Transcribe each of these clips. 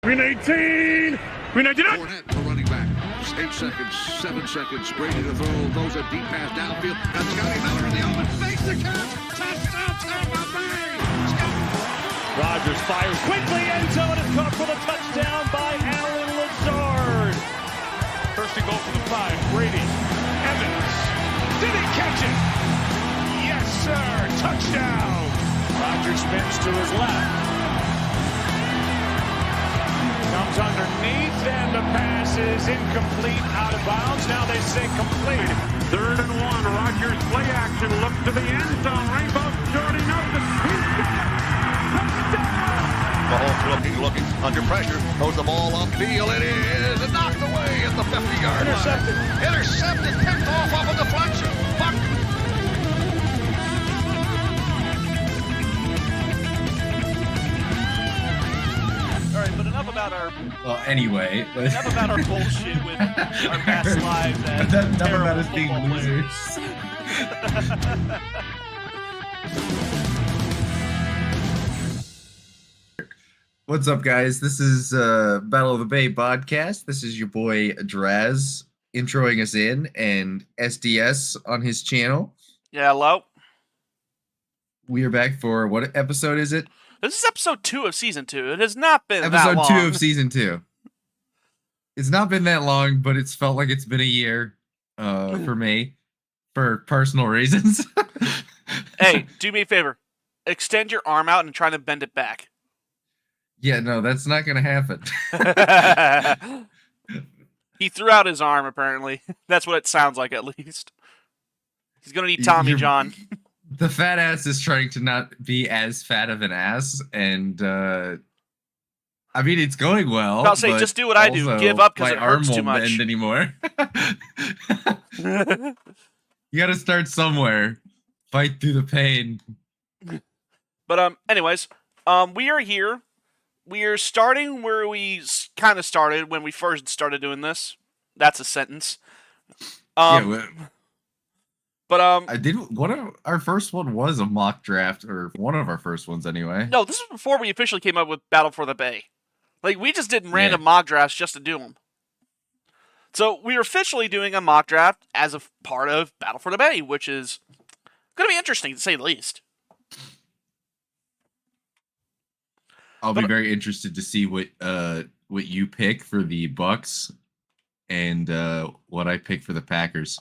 Green 18. Green 19. Fournette, the running back. 8 seconds, 7 seconds. Brady to throw. Throws a deep pass downfield. And Scotty Miller in the open. Makes the catch. Touchdown, Tampa Bay. Rodgers fires quickly. End zone is caught for the touchdown by Allen Lazard. First and goal for the 5. Brady. Evans. Did he catch it? Yes, sir. Touchdown. Rodgers spins to his left. Comes underneath, and the pass is incomplete, out of bounds. Now they say complete. 3rd and 1. Rodgers play action. Look to the end zone. Rainbow Jordy Nelson. He's got it. Touchdown. Mahomes looking under pressure. Throws the ball upfield. It is knocked away at the 50-yard line. Intercepted. Picked off a deflection. All right, but enough about our. Well, anyway. Enough about our bullshit with our past lives. Enough about us being losers. What's up, guys? This is Battle of the Bay podcast. This is your boy Draz introing us in, and SDS on his channel. Yeah, hello. We are back for what episode is it? This is episode 2 of season 2. It has not been Episode that long. 2 of season 2. It's not been that long, but it's felt like it's been a year for me, for personal reasons. Hey, do me a favor. Extend your arm out and try to bend it back. Yeah, no, that's not going to happen. He threw out his arm, apparently. That's what it sounds like, at least. He's going to need Tommy John. The fat ass is trying to not be as fat of an ass, and I mean, it's going well. I'll say, just do what I do. Give up because it hurts too much. My arm won't bend anymore. You got to start somewhere. Fight through the pain. But anyways, we are here. We are starting where we kind of started when we first started doing this. That's a sentence. Yeah. But I did. One of our first one was a mock draft, or one of our first ones anyway. No, this was before we officially came up with Battle for the Bay. Like, we just did random mock drafts just to do them. So we are officially doing a mock draft as a part of Battle for the Bay, which is going to be interesting to say the least. I'll be very interested to see what you pick for the Bucks and what I pick for the Packers.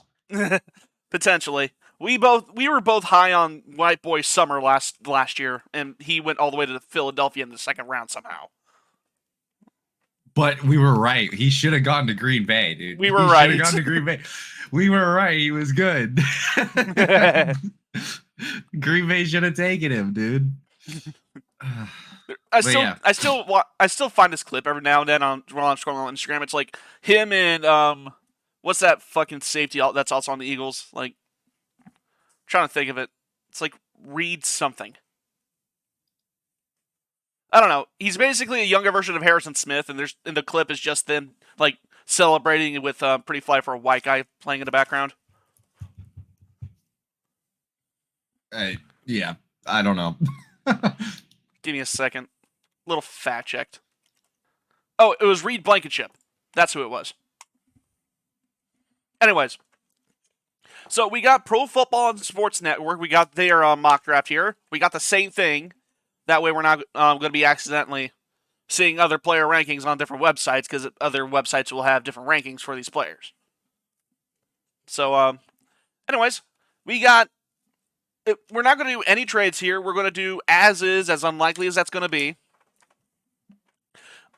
Potentially. We were both high on White Boy Summer last year, and he went all the way to Philadelphia in the second round somehow. But we were right. He should have gone to Green Bay, dude. We were right. He should have gone to Green Bay. We were right. He was good. Green Bay should have taken him, dude. I still find this clip every now and then while I'm scrolling on Instagram. It's like him and what's that fucking safety that's also on the Eagles? Like, I'm trying to think of it. It's like Reed something. I don't know. He's basically a younger version of Harrison Smith, and the clip is just them like celebrating with Pretty Fly for a White guy playing in the background. Yeah, I don't know. Give me a second. Little fact checked. Oh, it was Reed Blankenship. That's who it was. Anyways, so we got Pro Football and Sports Network. We got their mock draft here. We got the same thing. That way we're not going to be accidentally seeing other player rankings on different websites, because other websites will have different rankings for these players. So, anyways, we're not going to do any trades here. We're going to do as is, as unlikely as that's going to be.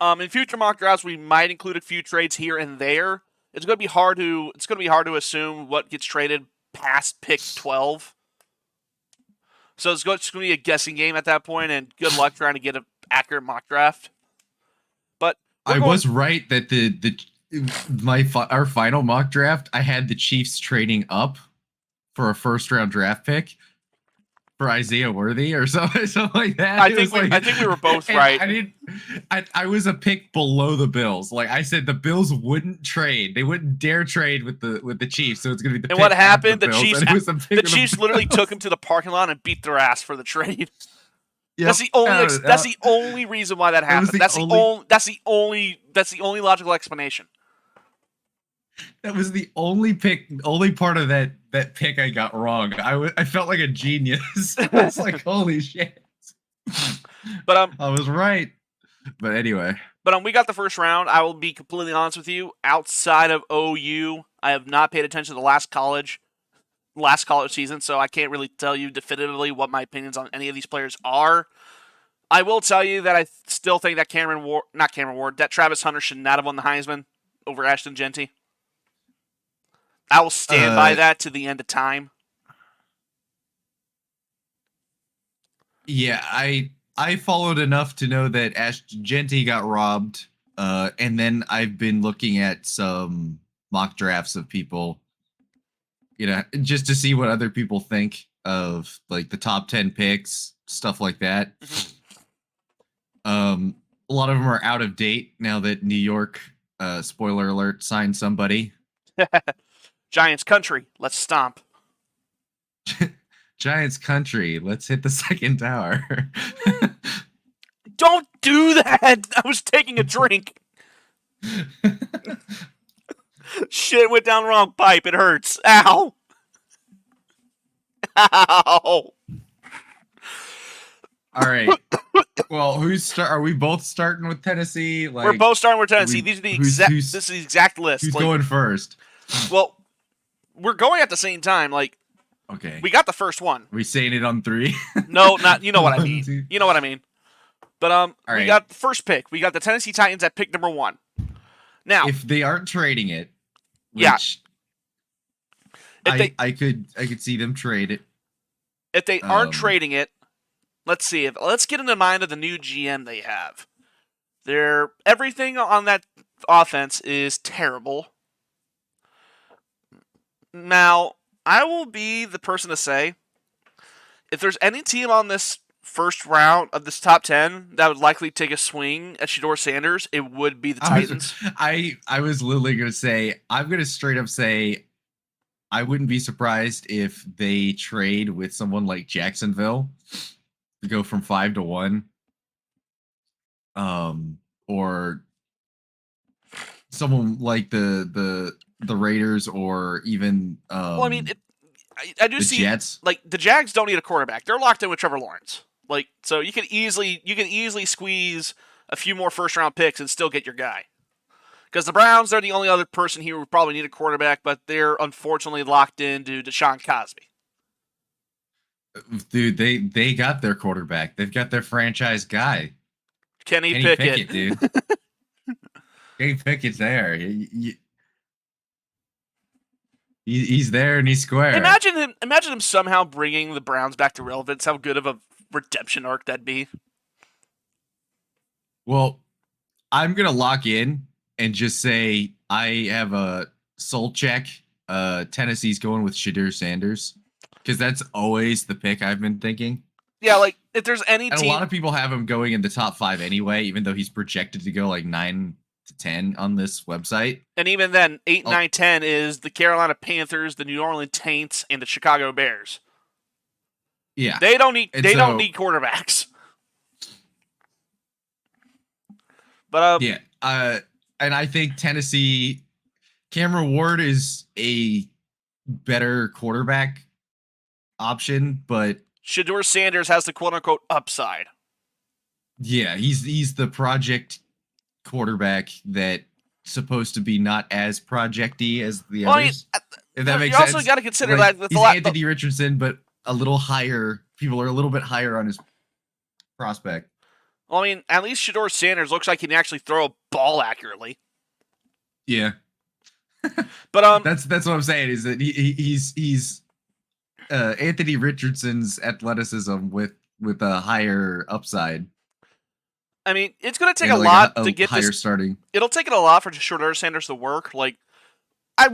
In future mock drafts, we might include a few trades here and there. It's going to be hard to assume what gets traded past pick 12. So it's going to be a guessing game at that point, and good luck trying to get an accurate mock draft. But I was right that our final mock draft, I had the Chiefs trading up for a first-round draft pick for Isaiah Worthy or something like that. I think we were both right. I was a pick below the Bills. Like I said, the Bills wouldn't trade. They wouldn't dare trade with the Chiefs. So it's gonna be the. And pick what happened? The Chiefs literally took him to the parking lot and beat their ass for the trade. That's the only. That's the only reason why that happened. That's the only logical explanation. That was the only part of that pick I got wrong. I felt like a genius. I was like, holy shit. But I was right. But anyway. But we got the first round. I will be completely honest with you. Outside of OU, I have not paid attention to the last college season, so I can't really tell you definitively what my opinions on any of these players are. I will tell you that I still think that that Travis Hunter should not have won the Heisman over Ashton Genty. I will stand by that to the end of time. Yeah, I followed enough to know that Ashton Genty got robbed, and then I've been looking at some mock drafts of people, just to see what other people think of like the top 10 picks, stuff like that. A lot of them are out of date now that New York, spoiler alert, signed somebody. Giants country, let's stomp. Giants country, let's hit the second tower. Don't do that! I was taking a drink. Shit went down the wrong pipe. It hurts. Ow. Ow. All right. Well, are we both starting with Tennessee? We're both starting with Tennessee. These are the this is the exact list. Who's going first? Well, we're going at the same time. Okay. We got the first one. Are we saying it on 3? No, not. You know what I mean. You know what I mean. But right. We got the first pick. We got the Tennessee Titans at pick number 1. Now, if they aren't trading it, yeah, I could see them trade it. If they aren't trading it, let's see. Let's get in the mind of the new GM they have. Everything on that offense is terrible. Now, I will be the person to say, if there's any team on this first round of this top 10 that would likely take a swing at Shedeur Sanders, it would be the Titans. I was literally going to say, I'm going to straight up say, I wouldn't be surprised if they trade with someone like Jacksonville to go from 5 to 1. Or someone like the Raiders, or even well, I mean, I do see Jets. Like the Jags don't need a quarterback; they're locked in with Trevor Lawrence. So you can easily squeeze a few more first round picks and still get your guy. Because the Browns, they're the only other person here who would probably need a quarterback, but they're unfortunately locked into Deshaun Cosby. Dude, they got their quarterback. They've got their franchise guy. Kenny Pickett, dude. Kenny Pickett's there. He's there and he's square. Imagine him somehow bringing the Browns back to relevance. How good of a redemption arc that'd be. Well, I'm gonna lock in and just say I have a soul check. Tennessee's going with Shedeur Sanders because that's always the pick I've been thinking. Yeah, if there's any and team, a lot of people have him going in the top 5 anyway, even though he's projected to go 9 to 10 on this website. And even then, 8, 9, 10 is the Carolina Panthers, the New Orleans Saints, and the Chicago Bears. Yeah, they don't need quarterbacks. But yeah, and I think Tennessee, Cameron Ward is a better quarterback option, but Shedeur Sanders has the quote-unquote upside. Yeah, he's the project quarterback that's supposed to be not as projecty as the others. If that makes sense. You also got to consider he's Anthony Richardson, but a little higher. People are a little bit higher on his prospect. Well, I mean, at least Shedeur Sanders looks like he can actually throw a ball accurately. Yeah, but that's what I'm saying is that he's Anthony Richardson's athleticism with a higher upside. I mean, it's going to take a lot to get higher this starting. It'll take it a lot for Shedeur Sanders to work. I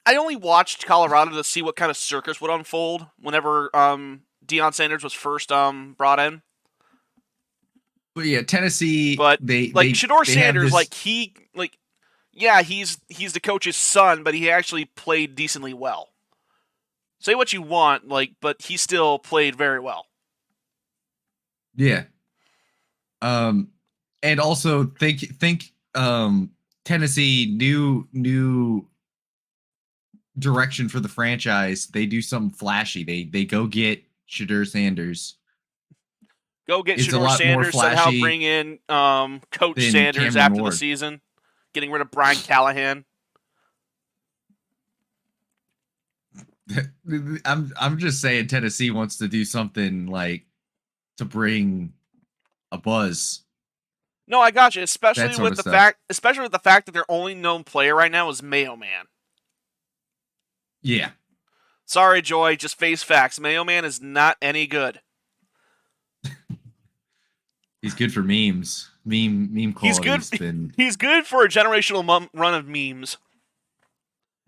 only watched Colorado to see what kind of circus would unfold whenever Deion Sanders was first brought in. But yeah, Tennessee. But Shedeur Sanders, he's the coach's son, but he actually played decently well. Say what you want, but he still played very well. Yeah. And also think Tennessee new direction for the franchise. They do something flashy. They go get Shadur Sanders. Go get It's a Shador lot more Sanders, somehow flashy bring in Coach than Sanders Cameron after the Ward. season, getting rid of Brian Callahan. I'm just saying Tennessee wants to do something like to bring a buzz. No, I got you. That Especially sort with of the stuff. fact that their only known player right now is Mayo Man. Yeah. Sorry, Joy, just face facts. Mayo Man is not any good. He's good for memes. Meme He's good. quality's been He's good for a generational run of memes,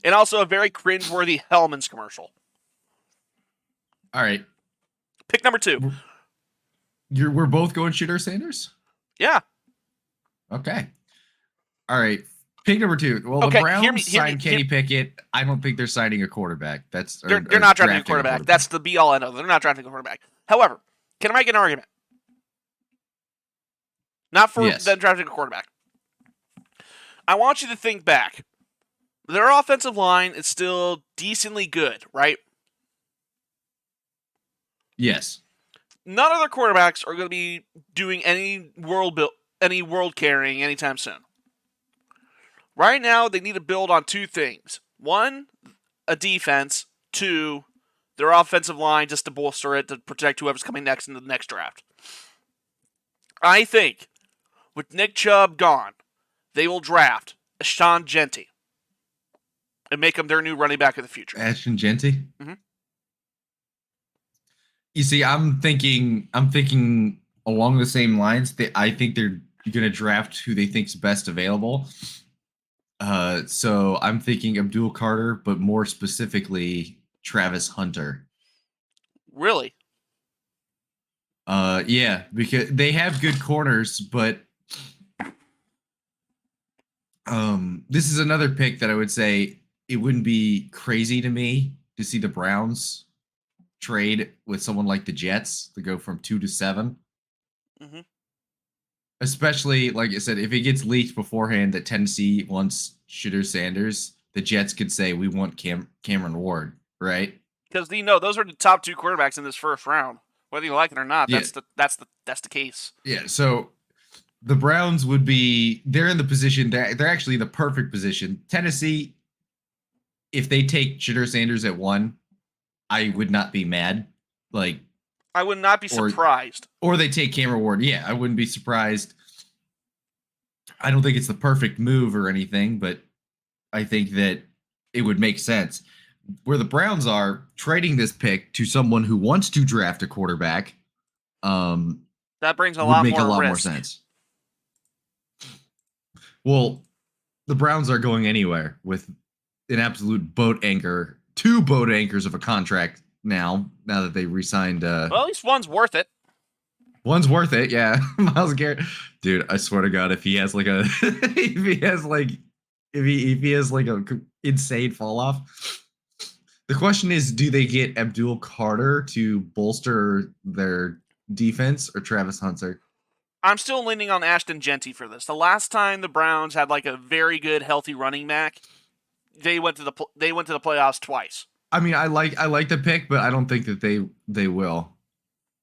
and also a very cringeworthy Hellman's commercial. all right. Pick number 2. We're both going Shooter Sanders? Yeah. Okay. All right. Pick number 2. Well, Okay, the Browns hear me- signed Kenny Pickett. I don't think they're signing a quarterback. They're not drafting a quarterback. That's the be all end all. They're not drafting a quarterback. However, can I make an argument? Not for Yes. them drafting a quarterback. I want you to think back. Their offensive line is still decently good, right? Yes. None of their quarterbacks are going to be doing any world carrying anytime soon. Right now, they need to build on 2 things. 1, a defense. 2, their offensive line just to bolster it to protect whoever's coming next in the next draft. I think with Nick Chubb gone, they will draft Ashton Genty and make him their new running back of the future. Ashton Genty? Mhm. You see, I'm thinking along the same lines. I think they're going to draft who they think's best available. So I'm thinking Abdul Carter, but more specifically Travis Hunter. Really? Yeah, because they have good corners, but this is another pick that I would say it wouldn't be crazy to me to see the Browns trade with someone like the Jets to go from 2 to 7. Mhm. Especially, like I said, if it gets leaked beforehand that Tennessee wants Shooter Sanders, the Jets could say we want Cameron Ward, right? Because those are the top 2 quarterbacks in this first round. Whether you like it or not, Yeah. that's the case. Yeah, so the Browns they're in the position, they're actually the perfect position. Tennessee, if they take Shooter Sanders at 1, I would not be mad. Like, I would not be surprised. Or they take Cameron Ward. Yeah, I wouldn't be surprised. I don't think it's the perfect move or anything, but I think that it would make sense. Where the Browns are trading this pick to someone who wants to draft a quarterback, That brings a would lot make more a lot risk. more sense. Well, the Browns are going anywhere with an absolute boat anchor, 2 boat anchors of a contract now that they re-signed. Well, at least one's worth it. One's worth it, yeah. Myles Garrett, dude. I swear to God, if he has like a, if he has like a insane fall off. The question is, do they get Abdul Carter to bolster their defense or Travis Hunter? I'm still leaning on Ashton Genty for this. The last time the Browns had like a very good, healthy running back, they went to the playoffs twice. I mean, I like the pick, but I don't think that they will.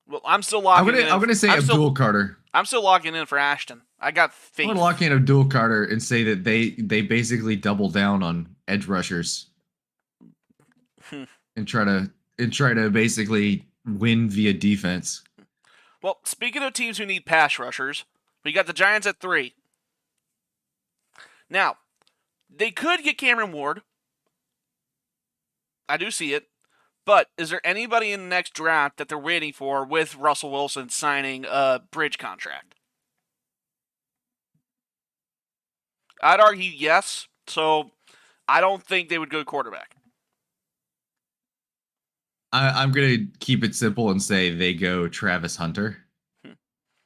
Well, I'm still locking in. I'm gonna say Abdul Carter. I'm still locking in for Ashton. I got faith. I'm gonna lock in Abdul Carter and say that they basically double down on edge rushers and try to basically win via defense. Well, speaking of teams who need pass rushers, we got the Giants at 3. Now, they could get Cameron Ward. I do see it. But is there anybody in the next draft that they're waiting for with Russell Wilson signing a bridge contract? I'd argue yes. So I don't think they would go quarterback. I'm going to keep it simple and say they go Travis Hunter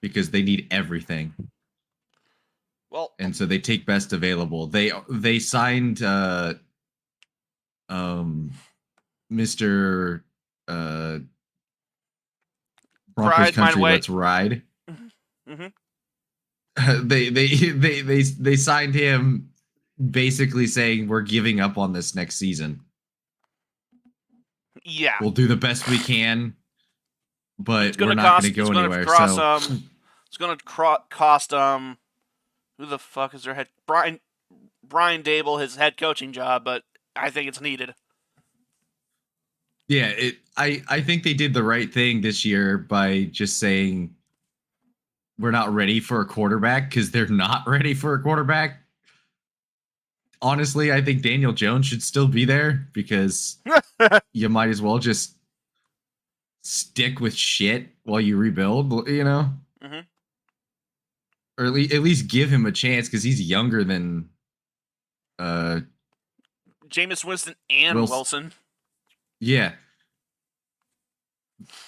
because they need everything. Well, and so they take best available. They signed Mr. Broncos Pride, mine country, way. let's ride. Mm-hmm. They signed him basically saying we're giving up on this next season. Yeah. We'll do the best we can, but we're not going to go anywhere. It's going to cost who the fuck is their head? Brian Dable his head coaching job, but I think it's needed. Yeah, I think they did the right thing this year by just saying we're not ready for a quarterback because they're not ready for a quarterback. Honestly, I think Daniel Jones should still be there because you might as well just stick with shit while you rebuild, you know? Mm-hmm. Or at least give him a chance because he's younger than Jameis Winston and Wilson. Yeah.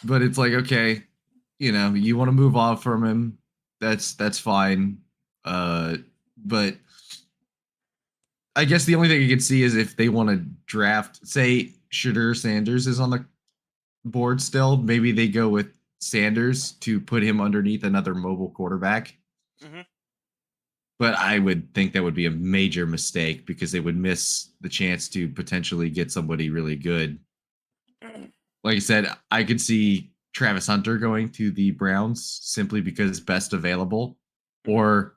But it's like, okay, you know, you want to move on from him. That's fine. But I guess the only thing you can see is if they want to draft, say Shadur Sanders is on the board still, maybe they go with Sanders to put him underneath another mobile quarterback. Mm-hmm. But I would think that would be a major mistake because they would miss the chance to potentially get somebody really good. Like I said, I could see Travis Hunter going to the Browns simply because best available, or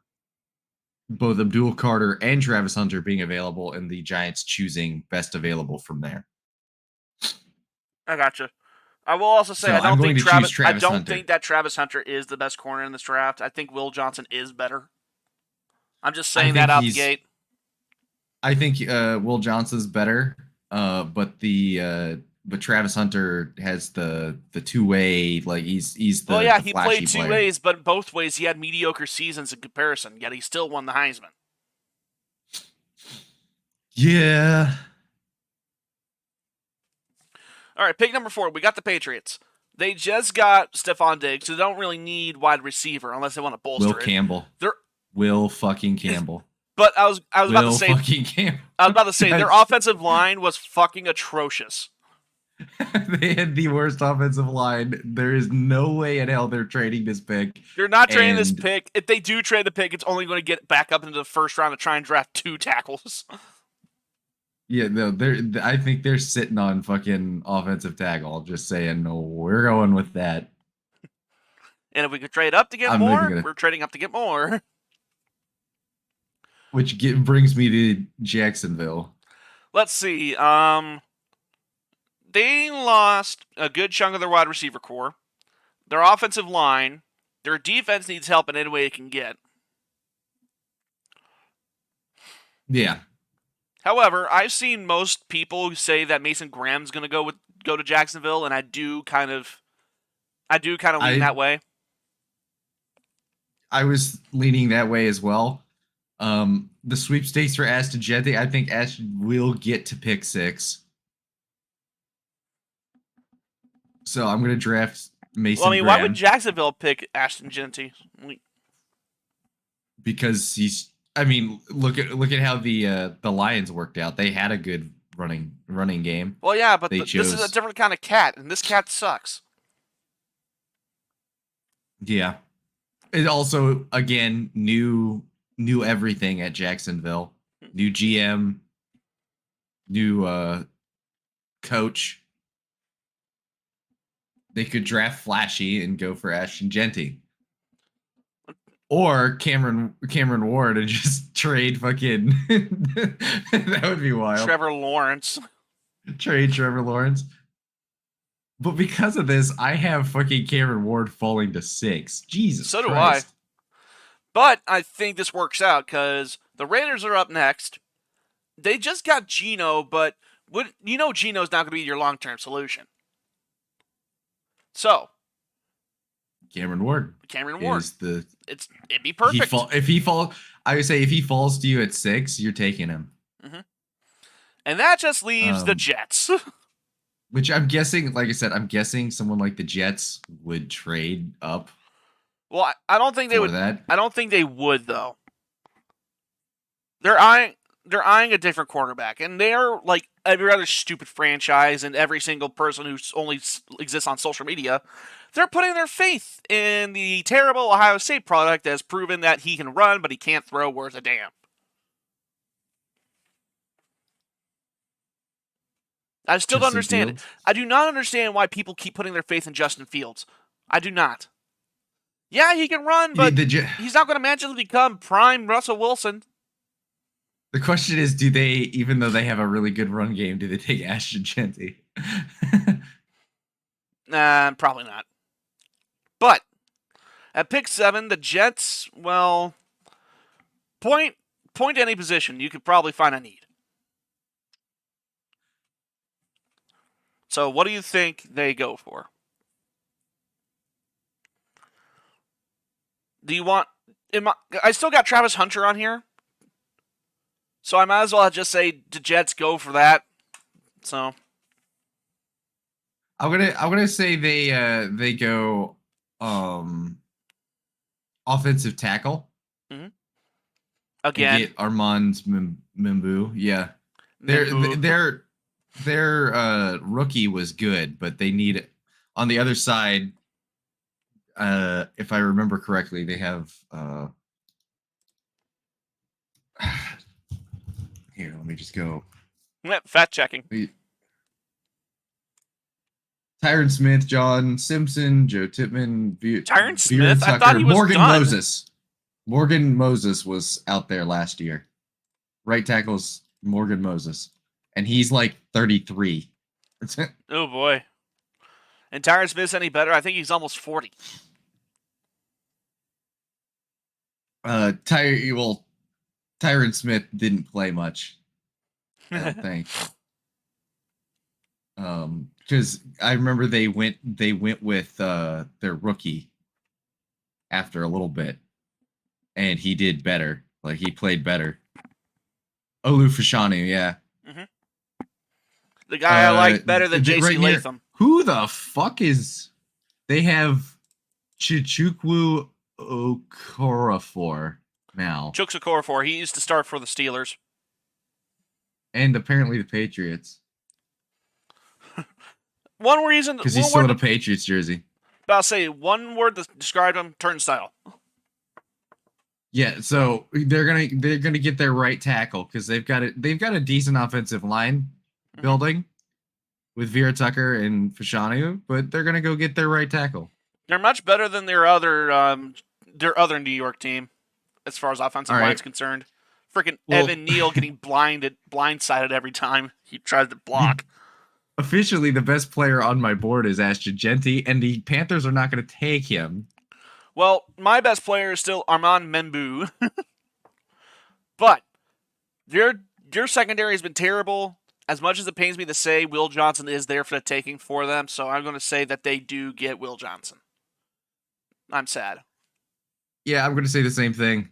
both Abdul Carter and Travis Hunter being available and the Giants choosing best available from there. I gotcha. I will also say I don't think that Travis Hunter is the best corner in this draft. I think Will Johnson is better. I'm just saying that out the gate. I think Will Johnson's better, but Travis Hunter has the two-way, like he's the well, yeah, the he flashy played two player. ways, but both ways he had mediocre seasons in comparison. Yet he still won the Heisman. Yeah. All right, pick number 4. We got the Patriots. They just got Stephon Diggs, so they don't really need wide receiver unless they want to bolster Will Campbell. Will fucking Campbell. But I was about to say. Fucking Campbell. I was about to say their offensive line was fucking atrocious. They had the worst offensive line. There is no way in hell they're trading this pick. They're not trading this pick. If they do trade the pick, it's only going to get back up into the first round to try and draft 2 tackles. Yeah, no, I think they're sitting on fucking offensive tackle, just saying, no, we're going with that. And if we could trade up to get more, we're trading up to get more. Which brings me to Jacksonville. Let's see. They lost a good chunk of their wide receiver core. Their offensive line. Their defense needs help in any way it can get. Yeah. However, I've seen most people say that Mason Graham's going to go to Jacksonville, and I do kind of lean that way. I was leaning that way as well. The sweepstakes for Ashton Jeanty, I think Ashton will get to pick 6. So I'm going to draft Mason Graham. Why would Jacksonville pick Ashton Jeanty? Because he's. I mean, look at how the Lions worked out. They had a good running game. Well, yeah, but this is a different kind of cat, and this cat sucks. Yeah. It also, again, new everything at Jacksonville. New GM, new coach. They could draft Flashy and go for Ashton Jeanty. Or Cameron Ward and just trade fucking... That would be wild. Trevor Lawrence. Trade Trevor Lawrence. But because of this, I have fucking Cameron Ward falling to 6. Jesus So do Christ. I. But I think this works out because the Raiders are up next. They just got Geno, but Geno's not going to be your long-term solution. So, Cameron Ward. It'd be perfect. I would say if he falls to you at 6, you're taking him. Mm-hmm. And that just leaves the Jets. Which I'm guessing, like I said, someone like the Jets would trade up. Well, I don't think they would. That. I don't think they would, though. They're eyeing a different quarterback, and they're like every other stupid franchise and every single person who only exists on social media, they're putting their faith in the terrible Ohio State product that has proven that he can run, but he can't throw worth a damn. I still don't understand it. I do not understand why people keep putting their faith in Justin Fields. I do not. Yeah, he can run, but he's not going to magically become prime Russell Wilson. The question is, do they, even though they have a really good run game, do they take Ashton Jeanty? Nah, probably not. But at pick 7, the Jets, well, point any position. You could probably find a need. So what do you think they go for? Do you want... I still got Travis Hunter on here. So I might as well just say the Jets go for that. So I'm gonna say they go offensive tackle. Mm-hmm. Again, get Armand Membu. Yeah, their rookie was good, but they need on the other side. If I remember correctly, they have here. Let me just go. Fact checking. Tyron Smith, John Simpson, Joe Tippmann, Tyron Smith. Tucker, I thought he was Morgan done. Moses. Morgan Moses was out there last year. Right tackle's Morgan Moses, and he's like 33. Oh boy. And Tyron Smith's any better? I think he's almost 40. Tyron Smith didn't play much. I don't think. Because I remember they went with their rookie after a little bit, and he did better. Like he played better. Olu Fashanu, yeah. Mm-hmm. The guy I like better than J.C. right Latham. Who the fuck is? They have Chichukwu Okorafor now. Chuks Okorafor. He used to start for the Steelers. And apparently the Patriots. One reason... Because he's still in a Patriots jersey. I'll say one word that described him, turnstile. Yeah, so they're gonna get their right tackle because they've got a decent offensive line building with Vera Tucker and Fashanu, but they're gonna go get their right tackle. They're much better than their other New York team as far as offensive line's concerned. Freaking Evan Neal getting blindsided every time he tries to block. Officially, the best player on my board is Ashton Jeanty, and the Panthers are not going to take him. Well, my best player is still Armand Membu. But your secondary has been terrible. As much as it pains me to say, Will Johnson is there for the taking for them, so I'm going to say that they do get Will Johnson. I'm sad. Yeah, I'm going to say the same thing.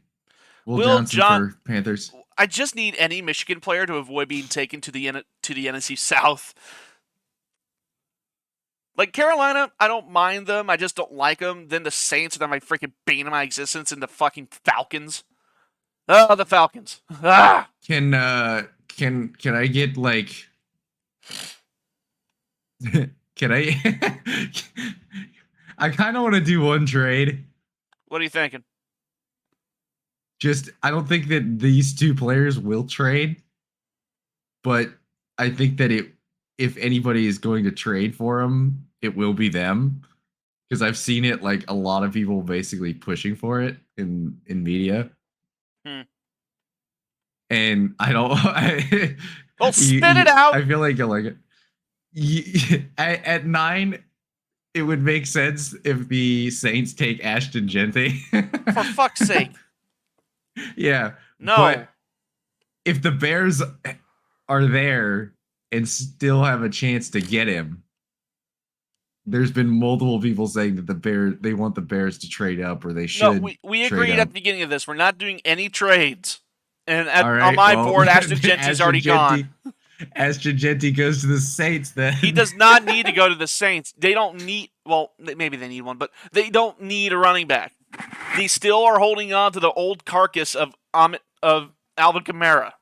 Will Johnson for Panthers. I just need any Michigan player to avoid being taken to the NFC South. Like Carolina, I don't mind them. I just don't like them. Then the Saints are my freaking bane of my existence, and the fucking Falcons. Oh, the Falcons. Ah! Can I get like? Can I? I kind of want to do one trade. What are you thinking? I don't think that these two players will trade, but I think that if anybody is going to trade for them, it will be them. Because I've seen it like a lot of people basically pushing for it in media. And I don't. Well, spit it out. I feel like you'll like it. At 9, it would make sense if the Saints take Ashton Jeanty. For fuck's sake. Yeah. No. But if the Bears are there and still have a chance to get him, there's been multiple people saying that they want the Bears to trade up or they should. No, we agreed at the beginning of this. We're not doing any trades. And on my board, Ashton Jeanty's already gone. Ashton Jeanty goes to the Saints then. He does not need to go to the Saints. They don't need, well, maybe they need one, but they don't need a running back. They still are holding on to the old carcass of Alvin Kamara.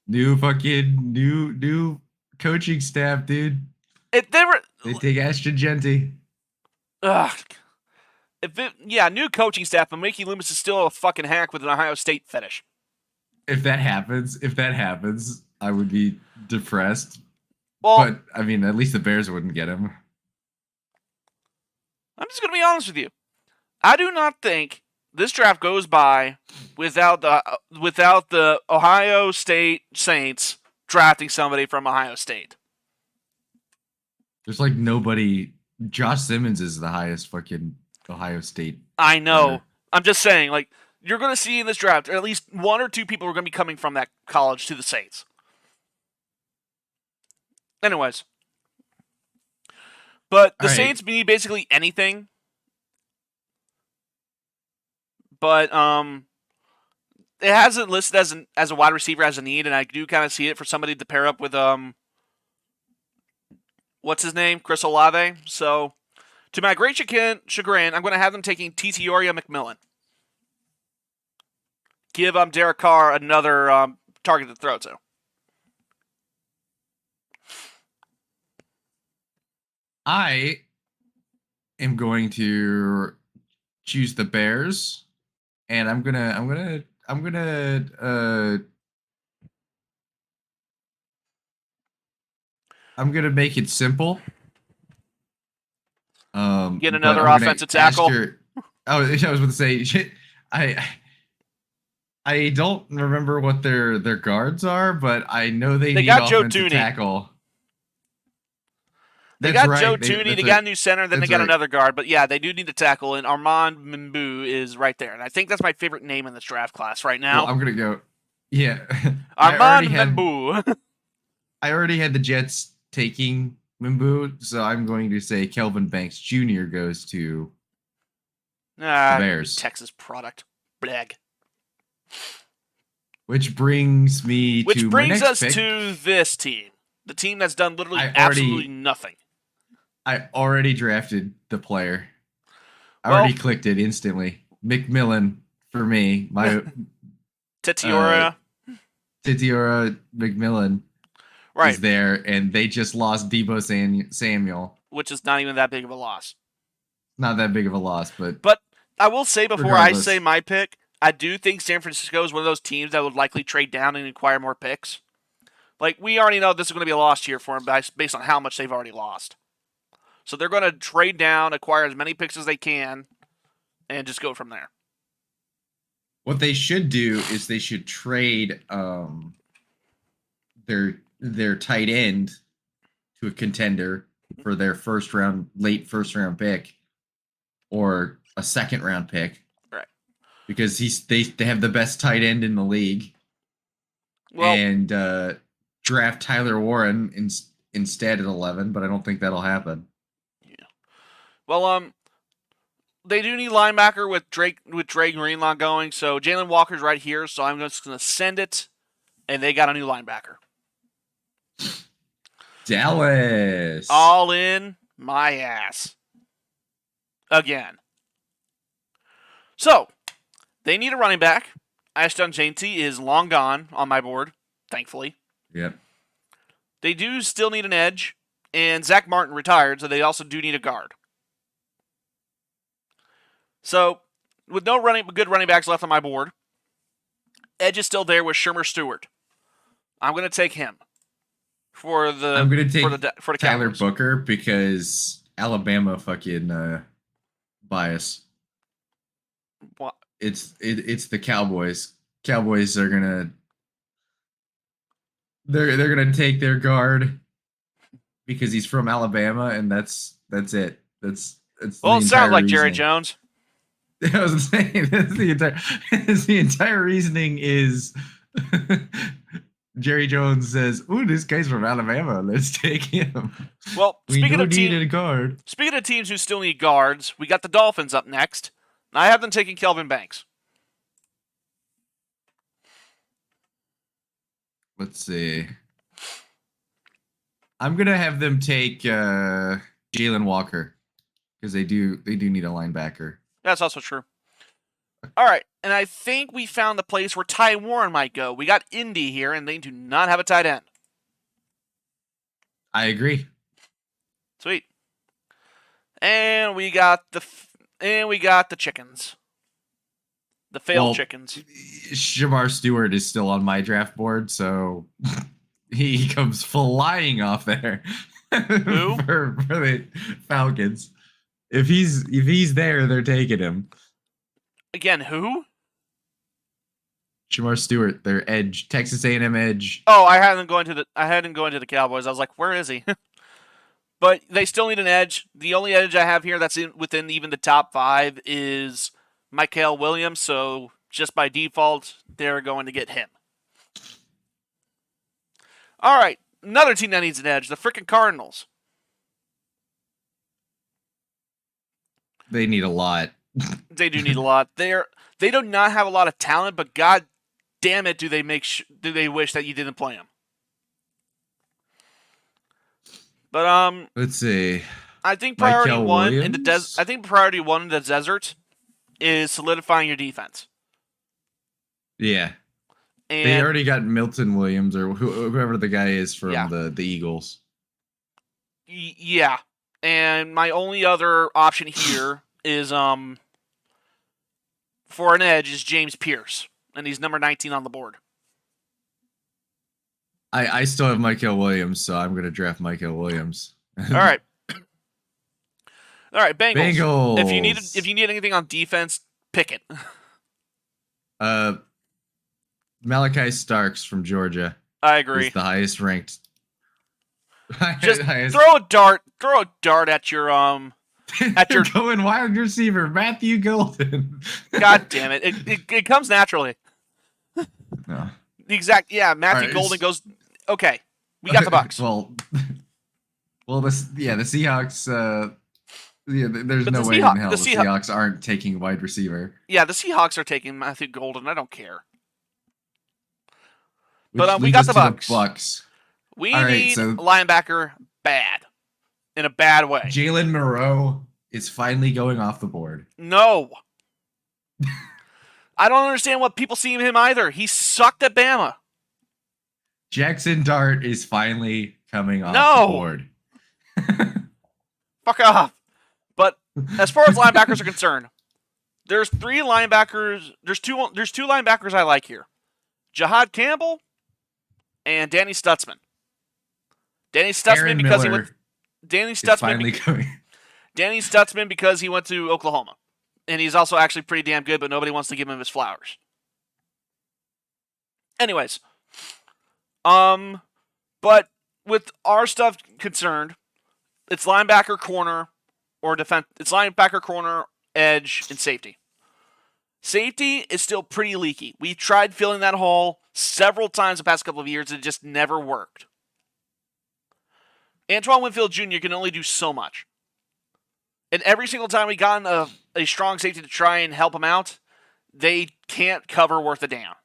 New coaching staff, dude. They take Ashton Genty. Ugh. New coaching staff, but Mickey Loomis is still a fucking hack with an Ohio State fetish. If that happens, I would be depressed. Well, but I mean, at least the Bears wouldn't get him. I'm just going to be honest with you. I do not think this draft goes by without the Ohio State Saints drafting somebody from Ohio State. There's like nobody. Josh Simmons is the highest fucking Ohio State. I know. player. I'm just saying, like, you're going to see in this draft, at least one or two people are going to be coming from that college to the Saints. Anyways. But the Saints need basically anything. But it hasn't listed as a wide receiver as a need, and I do kind of see it for somebody to pair up with what's his name? Chris Olave. So to my great chagrin, I'm going to have them taking Titioria McMillan. Give Derek Carr another target to throw to. I am going to choose the Bears, and I'm gonna make it simple. Get another offensive tackle. I was about to say, I don't remember what their guards are, but I know they need got Joe offensive Thuney. Tackle. They got Joe Thuney, they got a new center, then they got another guard. But yeah, they do need a tackle, and Armand Mimbu is right there. And I think that's my favorite name in this draft class right now. Well, I'm going to go, yeah. Armand Mimbu. I already had the Jets taking Mimbu, so I'm going to say Kelvin Banks Jr. goes to the Bears. Texas product. Blag. Which brings me to my next us pick. to this team. The team that's done literally absolutely nothing. I already drafted the player. I already clicked it instantly. McMillan for me. My Titiora McMillan is there, and they just lost Deebo Samuel. Which is not even that big of a loss. Not that big of a loss, but I will say before I say my pick, I do think San Francisco is one of those teams that would likely trade down and acquire more picks. Like, we already know this is going to be a lost year for them based on how much they've already lost. So they're going to trade down, acquire as many picks as they can, and just go from there. What they should do is they should trade their tight end to a contender for their late first round pick, or a second round pick. Right. Because they have the best tight end in the league. Well, and draft Tyler Warren instead at 11, but I don't think that'll happen. Yeah. Well, they do need linebacker with Dre Greenlaw going, so Jalen Walker's right here, so I'm just going to send it, and they got a new linebacker. Dallas. All in my ass. Again. So, they need a running back. Ashton Genty is long gone on my board, thankfully. Yep. They do still need an edge, and Zach Martin retired, so they also do need a guard. So, with no good running backs left on my board, edge is still there with Shermer Stewart. I'm going to take him for the. I'm going to take for the Tyler Cowboys. Booker because Alabama fucking bias. What? It's the Cowboys. Cowboys are gonna. They're gonna take their guard because he's from Alabama, and that's it. That's well, it sounds like reasoning. Jerry Jones. I was saying that's the entire reasoning is Jerry Jones says, "Ooh, this guy's from Alabama. Let's take him." Well, speaking of a guard. Speaking of teams who still need guards, we got the Dolphins up next. I have them taking Kelvin Banks. Let's see. I'm gonna have them take Jalen Walker because they do need a linebacker. That's also true. All right, And I think we found the place where Ty Warren might go. We got Indy here, and they do not have a tight end. I agree. Sweet. And we got the chickens. The failed chickens. Shamar Stewart is still on my draft board, so he comes flying off there. Who? for the Falcons. If he's there, they're taking him. Again, who? Shamar Stewart, their edge, Texas A&M edge. Oh, I had him going to the Cowboys. I was like, where is he? But they still need an edge. The only edge I have here that's within even the top 5 is Mikael Williams. So just by default, they're going to get him. All right, another team that needs an edge: the freaking Cardinals. They need a lot. They do need a lot. They do not have a lot of talent, but god damn it, do they wish that you didn't play them. But let's see. I think priority Mikael one Williams? in the desert is solidifying your defense. Yeah. And They already got Milton Williams or whoever the guy is from the Eagles. Yeah. And my only other option here is for an edge is James Pierce, and he's number 19 on the board. I still have Mikael Williams, so I'm going to draft Mikael Williams. All right. All right, Bengals. Bengals. If you need anything on defense, pick it. Malachi Starks from Georgia. I agree. He's the highest ranked. Just throw a dart at your going wide receiver, Matthew Golden. God damn it. It comes naturally. No. Matthew Golden goes. Okay, we got the Bucks. well, the Seahawks. There's But no the way in Seahawks- hell the the Seahawks- Seahawks aren't taking wide receiver. Yeah, the Seahawks are taking Matthew Golden. I don't care. Which But we leads got us the to Bucks. Bucks. We All right, need so- linebacker bad. In a bad way. Jalen Moreau is finally going off the board. No. I don't understand what people see in him either. He sucked at Bama. Jackson Dart is finally coming off No. the board. Fuck off. But as far as linebackers are concerned, there's 3 linebackers. There's two linebackers I like here. Jahad Campbell and Danny Stutzman. Danny Stutzman Aaron because Miller he went. Danny is Stutzman. finally coming. Danny Stutzman because he went to Oklahoma, and he's also actually pretty damn good, but nobody wants to give him his flowers. Anyways, but with our stuff concerned, it's linebacker, corner, or defense. It's linebacker, corner, edge, and safety. Safety is still pretty leaky. We tried filling that hole several times the past couple of years, and it just never worked. Antoine Winfield Jr. can only do so much. And every single time we got a strong safety to try and help him out, they can't cover worth a damn.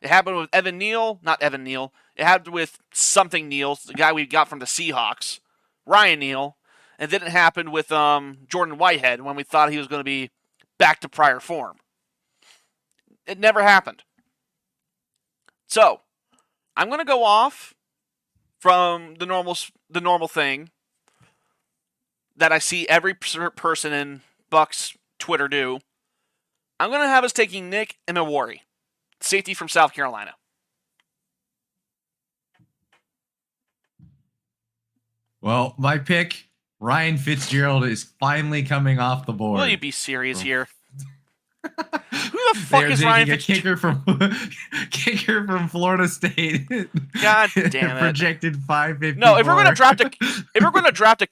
It happened with Evan Neal, not Evan Neal. It happened with something Neal, the guy we got from the Seahawks, Ryan Neal. And then it happened with Jordan Whitehead when we thought he was going to be back to prior form. It never happened. So, I'm going to go off from the normal thing that I see every person in Bucks Twitter do. I'm going to have us taking Nick Emmanwori, safety from South Carolina. Well, my pick, Ryan Fitzgerald, is finally coming off the board. Will you be serious here? Who the fuck is Ryan Fitzgerald? Kicker from Florida State. God damn it! Projected 554. No, if we're gonna draft a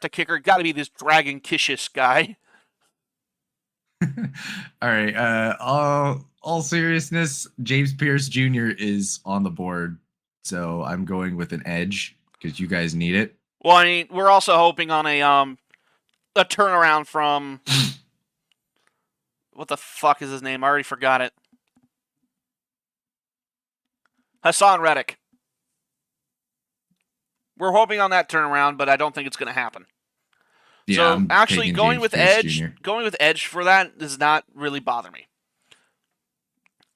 kicker, it got to be this Dragon Kishis guy. All right. All seriousness, James Pierce Jr. is on the board, so I'm going with an edge because you guys need it. Well, I mean, we're also hoping on a turnaround from what the fuck is his name? I already forgot it. Hassan Reddick. We're hoping on that turnaround, but I don't think it's going to happen. Yeah, So I'm actually, taking going James with Pierce edge, Jr. for that does not really bother me.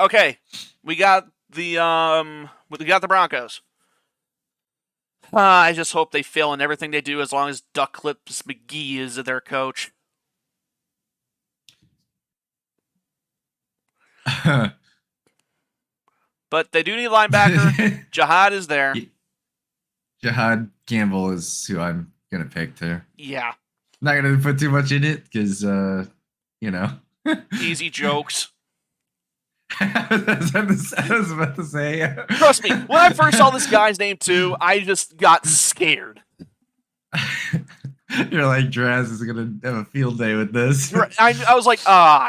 Okay, we got the Broncos. I just hope they fail in everything they do as long as Duck Clips McGee is their coach. But they do need a linebacker. Jihad is there. Jihad Campbell is who I'm gonna pick too. Yeah. Not gonna put too much in it because Easy jokes. I was about to say. Trust me, when I first saw this guy's name too, I just got scared. You're like, Draz is gonna have a field day with this. I was like,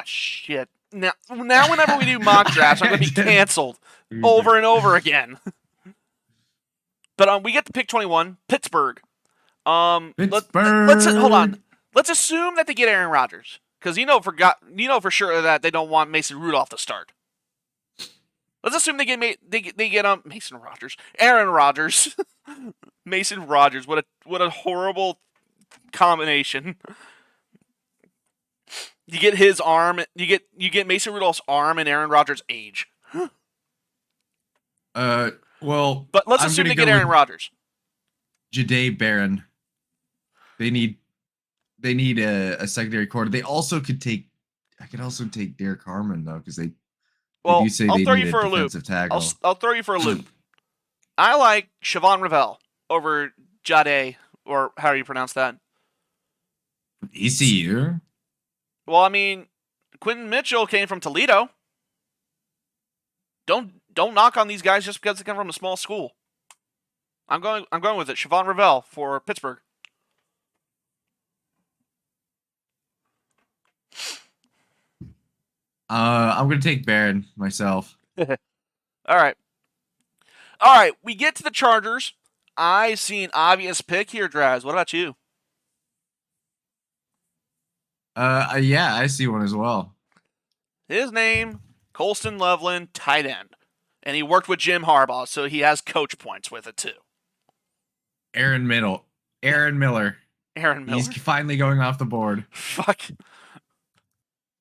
shit. Now whenever we do mock drafts, I'm gonna be canceled over and over again. But we get to pick 21, Pittsburgh. Pittsburgh. Let's hold on. Let's assume that they get Aaron Rodgers, because you know for sure that they don't want Mason Rudolph to start. Let's assume they get Mason Rodgers, Aaron Rodgers, Mason Rodgers. What a horrible combination. You get his arm. You get Mason Rudolph's arm and Aaron Rodgers' age. Well, But let's assume they get Aaron Rodgers. Jahdae Barron. They need a secondary quarter. They also could take. I could also take Derek Harmon though, because they do say I'll they throw need you for a a loop. defensive tackle. I'll throw you for a loop. I like Siobhan Revell over Jahdae, or how do you pronounce that? ECU. Well, I mean, Quentin Mitchell came from Toledo. Don't knock on these guys just because they come from a small school. I'm going with it. Siobhan Revell for Pittsburgh. I'm gonna take Barron myself. All right. We get to the Chargers. I see an obvious pick here, Draz. What about you? Yeah, I see one as well. His name, Colston Loveland, tight end. And he worked with Jim Harbaugh, so he has coach points with it, too. Aaron Miller. He's finally going off the board. Fuck.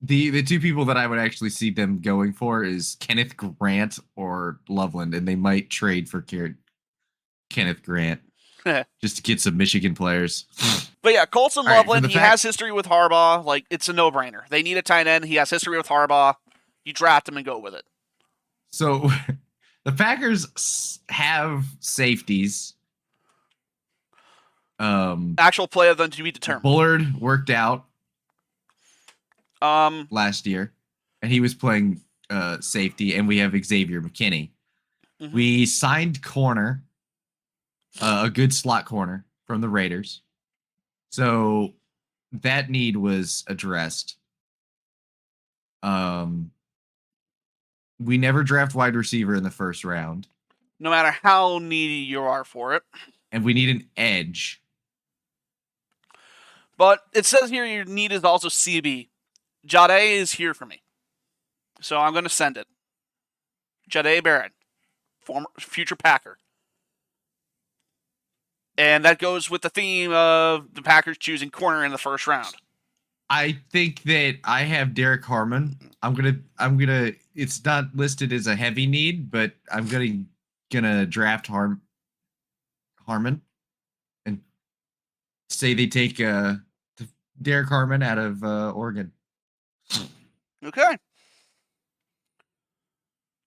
The two people that I would actually see them going for is Kenneth Grant or Loveland, and they might trade for Kenneth Grant just to get some Michigan players. But yeah, Colston Loveland, he has has history with Harbaugh. Like, it's a no-brainer. They need a tight end. He has history with Harbaugh. You draft him and go with it. So the Packers have safeties. Actual play of them to be determined. Bullard worked out last year, and he was playing safety, and we have Xavier McKinney. Mm-hmm. We signed corner, a good slot corner from the Raiders. So that need was addressed. We never draft wide receiver in the first round. No matter how needy you are for it. And we need an edge. But it says here your need is also CB. Jahdae is here for me. So I'm going to send it. Jahdae Barron, future Packer. And that goes with the theme of the Packers choosing corner in the first round. I think that I have Derek Harmon. I'm gonna. It's not listed as a heavy need, but I'm gonna draft Harmon, and say they take Derek Harmon out of Oregon. Okay.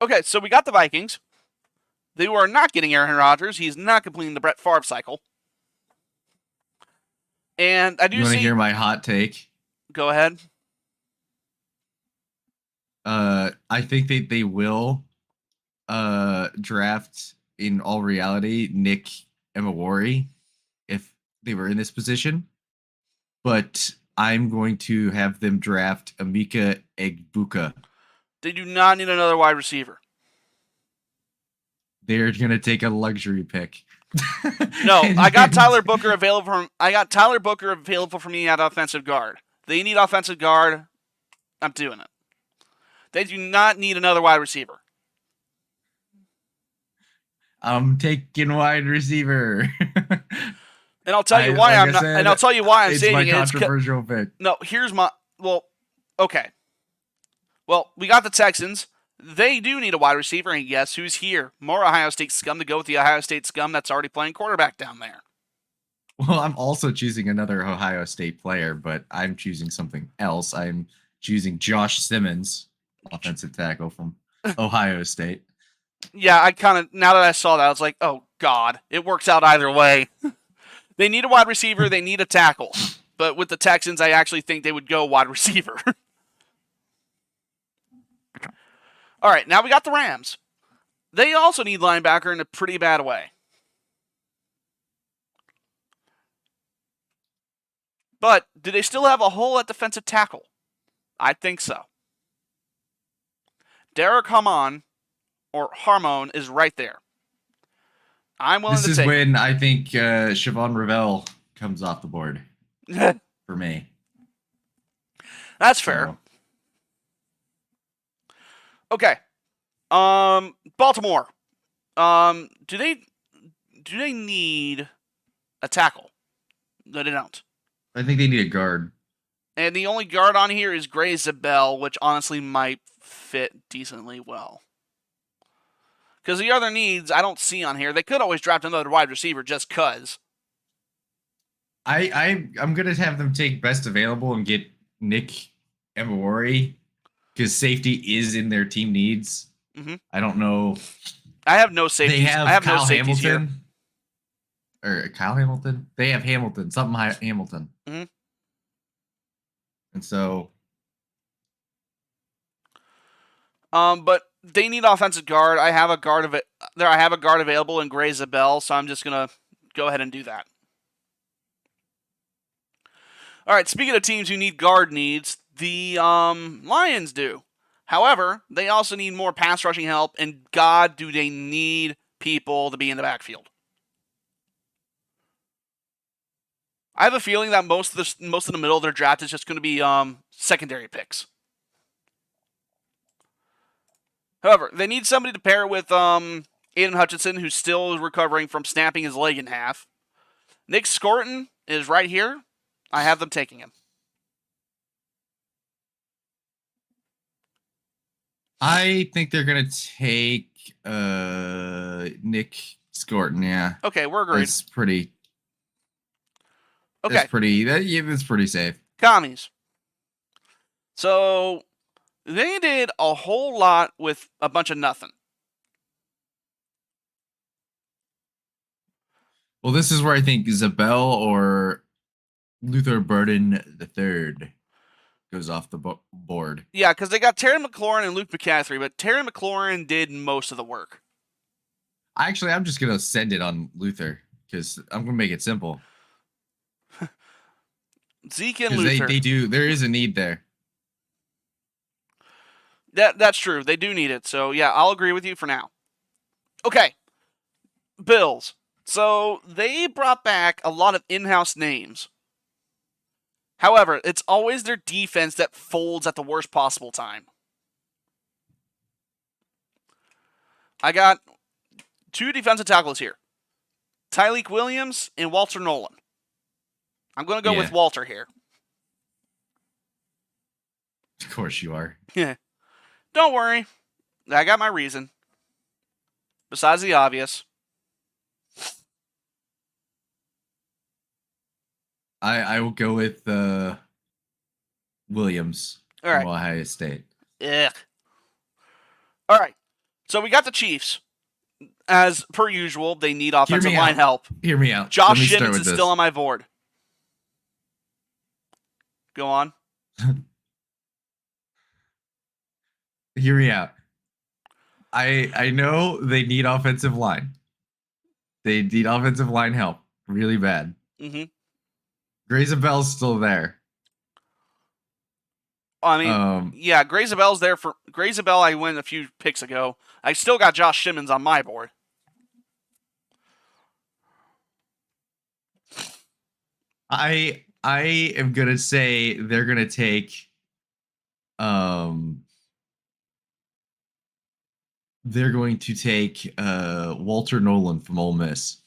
Okay, so we got the Vikings. They are not getting Aaron Rodgers. He's not completing the Brett Favre cycle. And I do see... You want to hear my hot take? Go ahead. I think they will draft, in all reality, Nick Emawari if they were in this position. But I'm going to have them draft Emeka Egbuka. They do not need another wide receiver. They're going to take a luxury pick. No, I got Tyler Booker available for me at offensive guard. They need offensive guard. I'm doing it. They do not need another wide receiver. I'm taking wide receiver. And I'll tell you why I'm not. And I'll tell you why I'm it's saving my it. controversial pick. No, here's my. Well, okay. Well, we got the Texans. They do need a wide receiver, and guess who's here? More Ohio State scum to go with the Ohio State scum that's already playing quarterback down there. Well, I'm also choosing another Ohio State player, but I'm choosing something else. I'm choosing Josh Simmons, offensive tackle from Ohio State. Yeah, I kind of, now that I saw that, I was like, oh, God. It works out either way. They need a wide receiver. They need a tackle. But with the Texans, I actually think they would go wide receiver. All right, now we got the Rams. They also need linebacker in a pretty bad way. But do they still have a hole at defensive tackle? I think so. Derek Harmon is right there. I'm willing to take. This is when I think Siobhan Ravel comes off the board for me. That's fair. Okay. Baltimore. Do they need a tackle? No, they don't. I think they need a guard. And the only guard on here is Gray Zabel, which honestly might fit decently well. Because the other needs I don't see on here. They could always draft another wide receiver just cuz. I'm gonna have them take best available and get Nick Emawari because safety is in their team needs. Mm-hmm. I don't know. I have no safeties. They have I have Kyle no safeties Hamilton. Here. Or Kyle Hamilton. They have Hamilton. Hamilton. Mm-hmm. And so. But they need offensive guard. I have a guard I have a guard available in Gray Zabel, so I'm just gonna go ahead and do that. All right. Speaking of teams who need guard needs, the Lions do. However, they also need more pass rushing help, and God, do they need people to be in the backfield. I have a feeling that most of the middle of their draft is just going to be secondary picks. However, they need somebody to pair with Aiden Hutchinson, who's still recovering from snapping his leg in half. Nick Scorton is right here. I have them taking him. I think they're gonna take Nick Scorton. Yeah. Okay, we're agreed. It's pretty. Okay. It's pretty safe. Commies. So they did a whole lot with a bunch of nothing. Well, this is where I think Zabel or Luther Burden III goes off the board. Yeah, because they got Terry McLaurin and Luke McCaffrey, but Terry McLaurin did most of the work. Actually, I'm just gonna send it on Luther because I'm gonna make it simple. Zeke and Luther. They do. There is a need there. That's true. They do need it. So yeah, I'll agree with you for now. Okay. Bills. So they brought back a lot of in-house names. However, it's always their defense that folds at the worst possible time. I got two defensive tackles here. Tyleik Williams and Walter Nolan. I'm going to go with Walter here. Of course you are. Yeah. Don't worry. I got my reason. Besides the obvious. I will go with Williams from Ohio State. Ugh. All right. So we got the Chiefs. As per usual, they need offensive line help. Hear me out. Josh Simmons is still on my board. Go on. Hear me out. I know they need offensive line. They need offensive line help really bad. Mm-hmm. Gray Zabel's still there. I mean, yeah, Gray Zabel's there for Gray Zabel. I went a few picks ago. I still got Josh Simmons on my board. I am gonna say they're gonna take they're going to take Walter Nolan from Ole Miss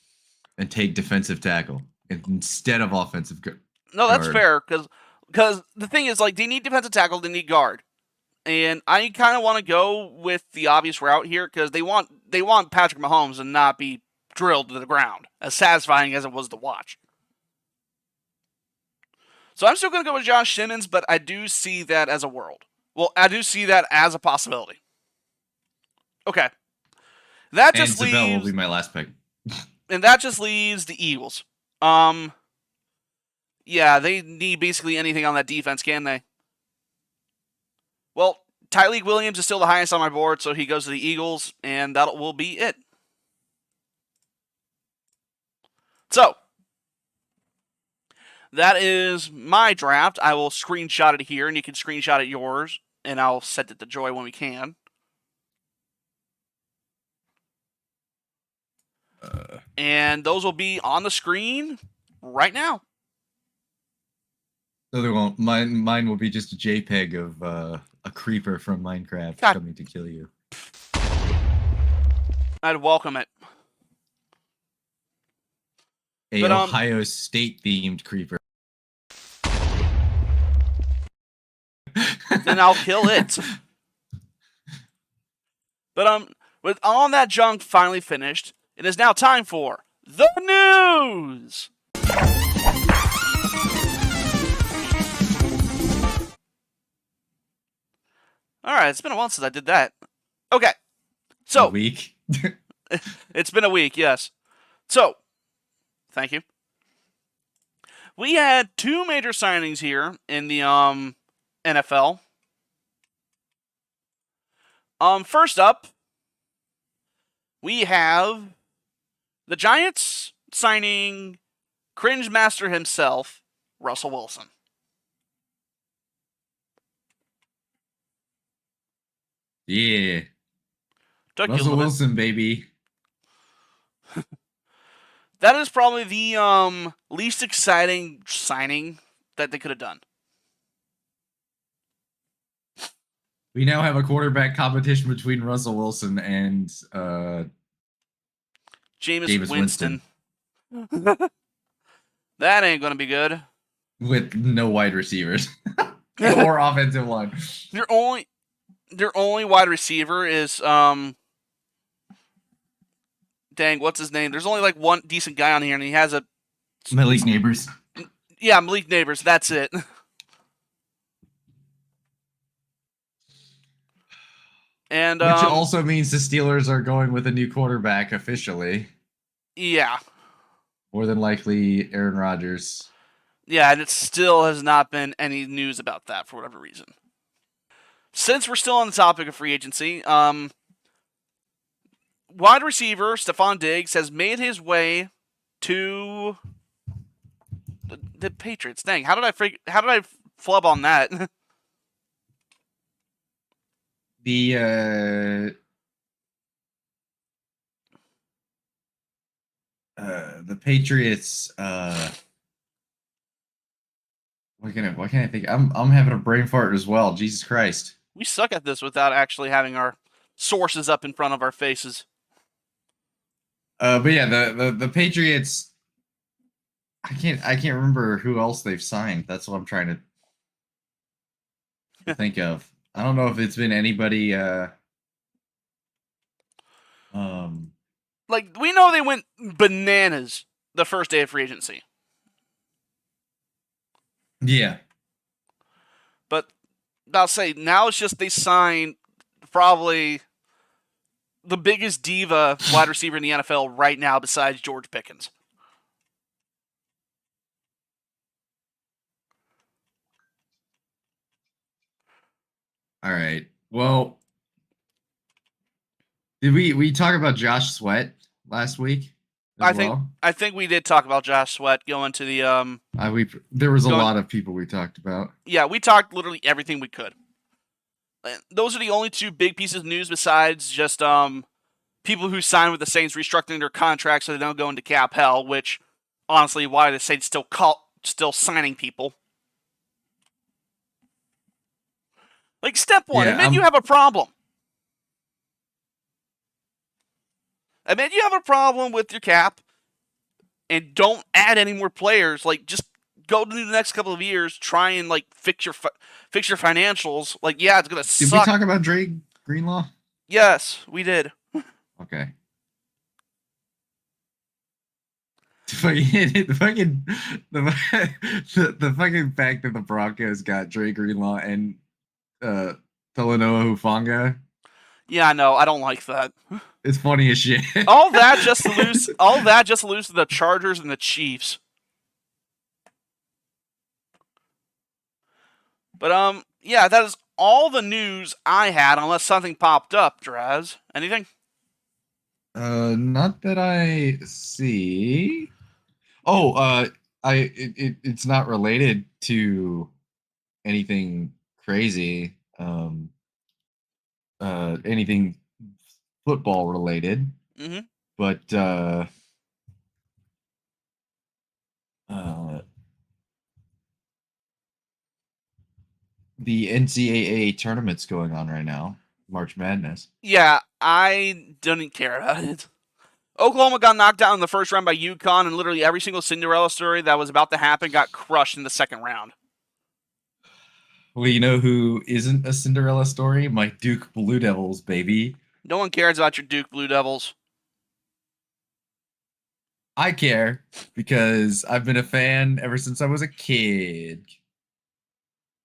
and take defensive tackle. instead of offensive guard. No, that's fair because the thing is, like, they need defensive tackle, they need guard, and I kind of want to go with the obvious route here because they want Patrick Mahomes to not be drilled to the ground, as satisfying as it was to watch. So I'm still going to go with Josh Simmons, but I do see that as a world. Well, I do see that as a possibility. Okay. That just leaves... Isabel will be my last pick. And that just leaves the Eagles. Yeah, they need basically anything on that defense, can they? Well, Tyreek Williams is still the highest on my board, so he goes to the Eagles, and that will be it. So, that is my draft. I will screenshot it here, and you can screenshot it yours, and I'll send it to Joy when we can. And those will be on the screen right now. No, they won't. Mine will be just a JPEG of a creeper from Minecraft coming to kill you. I'd welcome it. Ohio State themed creeper. Then I'll kill it. But with all that junk finally finished, it is now time for the news. All right, it's been a while since I did that. Okay, so a week. It's been a week, yes. So, thank you. We had two major signings here in the NFL. First up, we have the Giants signing cringe master himself, Russell Wilson. Yeah. Russell Wilson, baby. That is probably the least exciting signing that they could have done. We now have a quarterback competition between Russell Wilson and Jameis Winston. That ain't gonna be good. With no wide receivers or offensive line. Their only wide receiver is dang, what's his name? There's only like one decent guy on here, and he has a Malik Neighbors. Yeah, Malik Neighbors. That's it. And which also means the Steelers are going with a new quarterback officially. Yeah. More than likely, Aaron Rodgers. Yeah, and it still has not been any news about that for whatever reason. Since we're still on the topic of free agency, wide receiver Stephon Diggs has made his way to the Patriots. Dang, how did I flub on that? The Patriots. What can I think? I'm having a brain fart as well. Jesus Christ. We suck at this without actually having our sources up in front of our faces. But yeah, the Patriots. I can't remember who else they've signed. That's what I'm trying to think of. I don't know if it's been anybody. Like, we know they went bananas the first day of free agency. Yeah. But I'll say now it's just they signed probably the biggest diva wide receiver in the NFL right now besides George Pickens. All right. Well, did we talk about Josh Sweat last week? I think we did talk about Josh Sweat going to the there was a lot of people we talked about. Yeah, we talked literally everything we could. Those are the only two big pieces of news besides just people who signed with the Saints restructuring their contracts so they don't go into cap hell, which honestly, why the Saints still signing people? Like, step one, admit you have a problem. Admit you have a problem with your cap. and don't add any more players. Like, just go to the next couple of years, try and like fix your financials. Like, yeah, it's gonna Did suck. we talk about Drake Greenlaw? Yes, we did. Okay. The fucking fact that the Broncos got Drake Greenlaw and Talanoa Hufanga. Yeah, no, I don't like that. It's funny as shit. All that just to lose. All that just to lose to the Chargers and the Chiefs. But yeah, that is all the news I had, unless something popped up. Draz, anything? Not that I see. Oh, it's not related to anything crazy. Anything football related. Mm-hmm. But the NCAA tournament's going on right now, March Madness. Yeah, I didn't care about it. Oklahoma got knocked out in the first round by UConn, and literally every single Cinderella story that was about to happen got crushed in the second round. Well, you know who isn't a Cinderella story? My Duke Blue Devils, baby. No one cares about your Duke Blue Devils. I care because I've been a fan ever since I was a kid.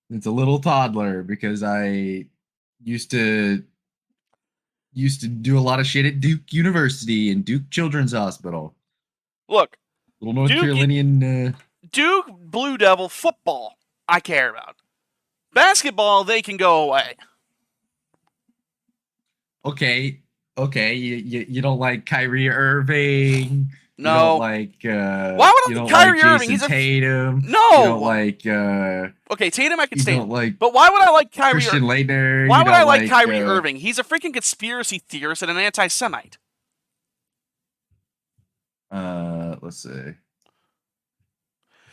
It's a little toddler because I used to do a lot of shit at Duke University and Duke Children's Hospital. Look, Little North Carolinian. Duke Blue Devil football, I care about. Basketball, they can go away. Okay. You don't like Kyrie Irving. No. You don't like. Why would I like Kyrie Irving? He's Tatum. No. You don't like. Okay, Tatum I can You stand. don't like. But why would I like Kyrie? Christian Laettner. Why would I like Kyrie Irving? He's a freaking conspiracy theorist and an anti-Semite. Let's see.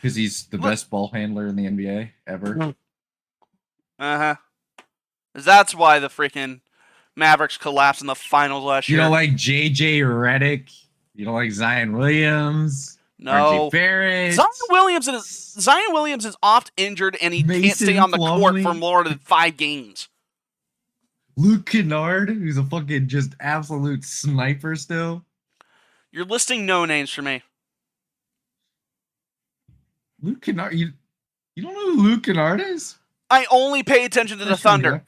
Because he's the best ball handler in the NBA ever. Uh-huh. That's why the freaking Mavericks collapsed in the finals last year. You don't like JJ Redick? You don't like Zion Williams? No. RJ Barrett? Zion Williams is oft injured and he can't stay on the court for more than 5 games. Luke Kennard, who's a fucking just absolute sniper still. You're listing no names for me. Luke Kennard, you don't know who Luke Kennard is? I only pay attention to the Thunder.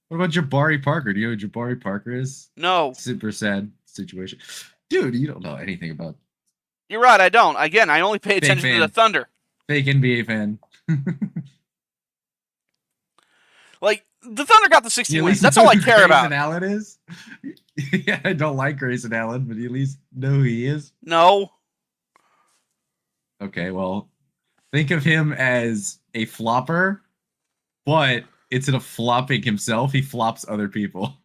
What about Jabari Parker? Do you know who Jabari Parker is? No. Super sad situation. Dude, you don't know anything about. You're right, I don't. Again, I only pay attention to the Thunder. Fake NBA fan. Like, the Thunder got the 60 wins. That's all I care about. Grayson Allen is? Yeah, I don't like Grayson Allen, but you at least know who he is? No. Okay, well, think of him as a flopper, but instead of flopping himself, he flops other people.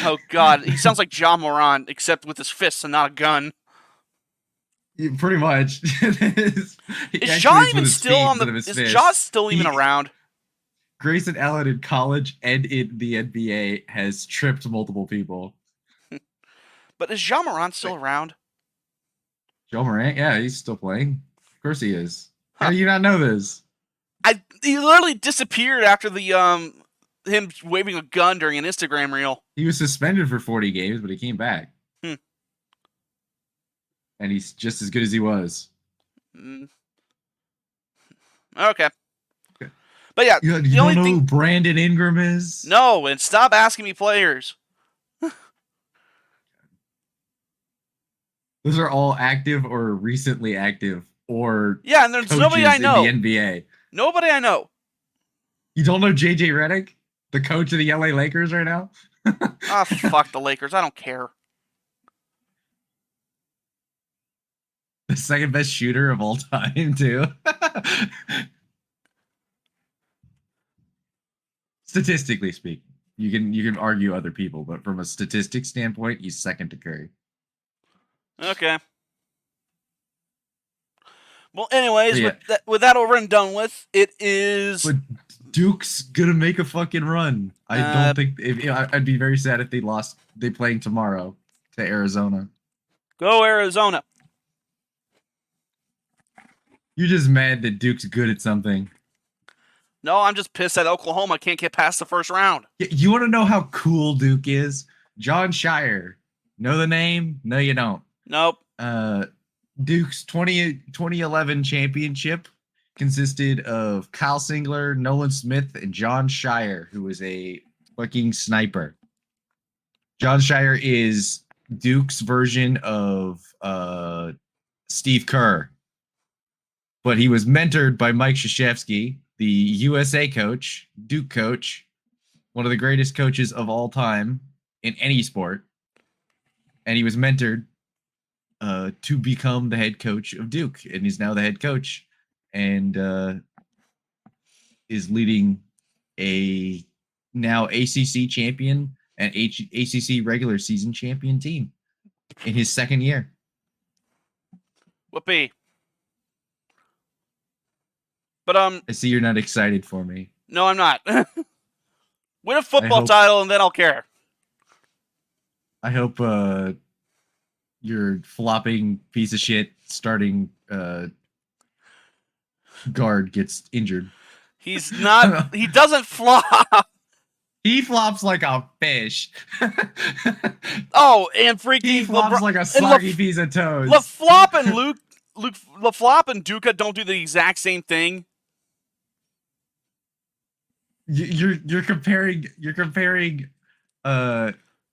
Oh, God. He sounds like John Moran, except with his fists and not a gun. Yeah, pretty much. Is Jaw even still on the... Is Jaw still even around? Grayson Allen in college and in the NBA has tripped multiple people. But is John Moran still around? Joe Morant? Yeah, he's still playing. Of course he is. How do you not know this? He literally disappeared after the him waving a gun during an Instagram reel. He was suspended for 40 games, but he came back. And he's just as good as he was. Okay. But yeah, you don't know who Brandon Ingram is? No, and stop asking me players. Those are all active or recently active or yeah, and there's nobody I know in the NBA. Nobody I know. You don't know JJ Redick, the coach of the LA Lakers right now? Fuck the Lakers. I don't care. The second best shooter of all time, too. Statistically speaking, you can argue other people, but from a statistics standpoint, he's second to Curry. Okay. Well, anyways, yeah. with that over and done with, it is. But Duke's gonna make a fucking run. I don't think I'd be very sad if they lost. They playing tomorrow to Arizona. Go Arizona. You're just mad that Duke's good at something. No, I'm just pissed that Oklahoma can't get past the first round. You want to know how cool Duke is? John Shire. Know the name? No, you don't. Nope. Duke's 2011 championship consisted of Kyle Singler, Nolan Smith, and John Shire, who was a fucking sniper. John Shire is Duke's version of Steve Kerr, but he was mentored by Mike Krzyzewski, the USA coach, Duke coach, one of the greatest coaches of all time in any sport, and he was mentored to become the head coach of Duke, and he's now the head coach, and is leading a now ACC champion and ACC regular season champion team in his second year. Whoopee. But I see you're not excited for me. no, I'm not. Win a football title and then I'll care. I hope your flopping piece of shit starting guard gets injured. He's not. He doesn't flop. He flops like a fish. Oh, and freaking He flops like a soggy piece of toast. LaFlop and LaFlop and Duca don't do the exact same thing. You're comparing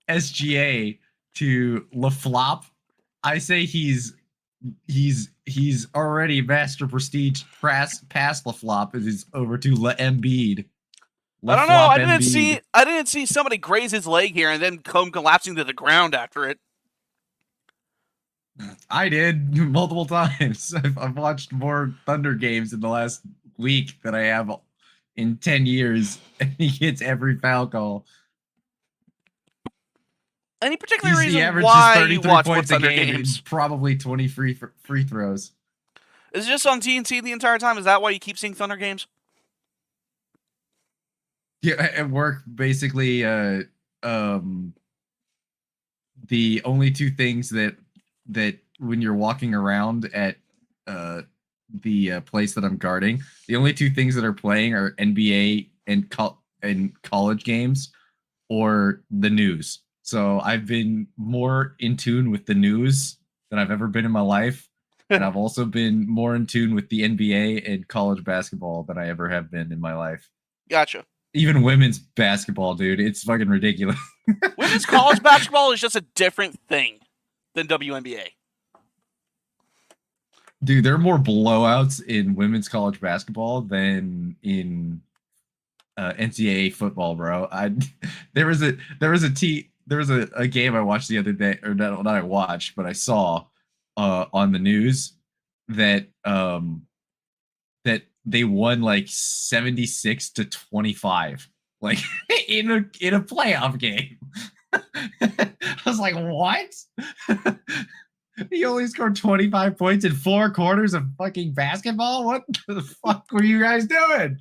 SGA to LaFlop. I say he's already master prestige past LaFlop. It is over to Embiid. I don't know. I didn't see somebody graze his leg here and then come collapsing to the ground after it. I did multiple times. I've watched more Thunder games in the last week than I have in 10 years, and he hits every foul call. Any particular He reason averages why 33 you watch more points a Thunder game games? and probably 20 free throws. Is it just on TNT the entire time? Is that why you keep seeing Thunder games? Yeah, at work, basically, the only two things that when you're walking around at the place that I'm guarding, the only two things that are playing are NBA and college games or the news. So I've been more in tune with the news than I've ever been in my life. And I've also been more in tune with the NBA and college basketball than I ever have been in my life. Gotcha. Even women's basketball, dude. It's fucking ridiculous. Women's college basketball is just a different thing than WNBA. Dude, there are more blowouts in women's college basketball than in NCAA football, bro. There was a game I watched the other day, or not I watched, but I saw on the news that that they won like 76-25, like in a playoff game. I was like, what? He only scored 25 points in 4 quarters of fucking basketball? What the fuck were you guys doing?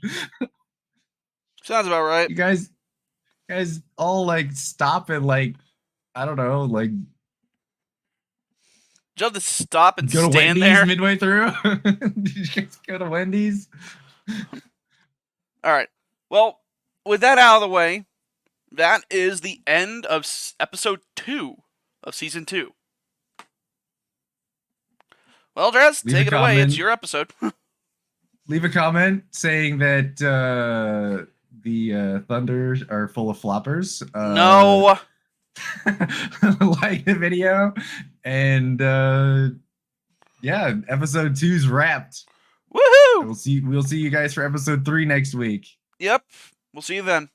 Sounds about right. You guys all like stop and like, I don't know, like Did you have to stop and go to stand Wendy's there? midway through? Did you guys go to Wendy's? All right. Well, with that out of the way, that is the end of episode 2 of season 2. Well, Drez, take it away. It's your episode. Leave a comment saying that the Thunder are full of floppers. No. Like the video, and yeah, episode 2's wrapped. Woohoo! We'll see you guys for episode 3 next week. Yep. We'll see you then.